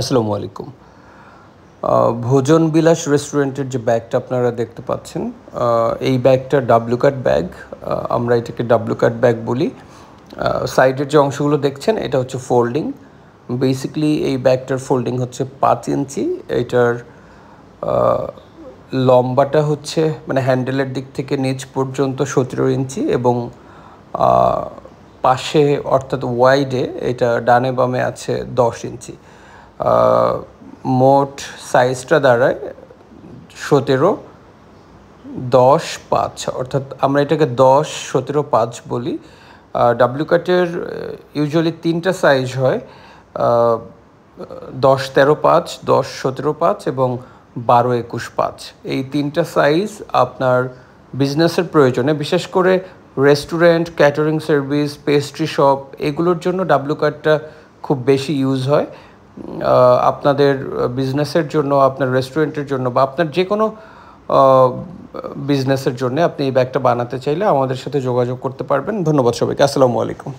আসসালামু আলাইকুম। ভোজন বিলাস রেস্টুরেন্টের যে ব্যাগটা আপনারা দেখতে পাচ্ছেন, এই ব্যাগটা ডাব্লু কাট ব্যাগ। আমরা এটাকে ডাব্লু কাট ব্যাগ বলি। সাইডের যে অংশগুলো দেখছেন এটা হচ্ছে ফোল্ডিং। বেসিক্যালি এই ব্যাগটার ফোল্ডিং হচ্ছে 5 ইঞ্চি। এটার লম্বাটা হচ্ছে মানে হ্যান্ডেলের দিক থেকে নিচ পর্যন্ত 17 ইঞ্চি এবং পাশে অর্থাৎ ওয়াইডে এটা ডানে বামে আছে 10 ইঞ্চি। মোট সাইজটা দাঁড়ায় 17, 10, 5, অর্থাৎ আমরা এটাকে 10, 17, 5 বলি। ডাব্লু কাটের ইউজুয়ালি 3টা সাইজ হয়, 10, 13, 5, 10, 17, 5 এবং 12, 21, 5। এই 3টা সাইজ আপনার বিজনেসের প্রয়োজনে, বিশেষ করে restaurant, catering service, pastry shop, এগুলোর জন্য ডাব্লু কাটটা খুব বেশি ইউজ হয়। আপনাদের বিজনেসের জন্য, আপনার রেস্টুরেন্টের জন্য বা আপনার যে কোনো বিজনেসের জন্য আপনি এই ব্যাগটা বানাতে চাইলে আমাদের সাথে যোগাযোগ করতে পারবেন। ধন্যবাদ সবাইকে। আসসালামু আলাইকুম।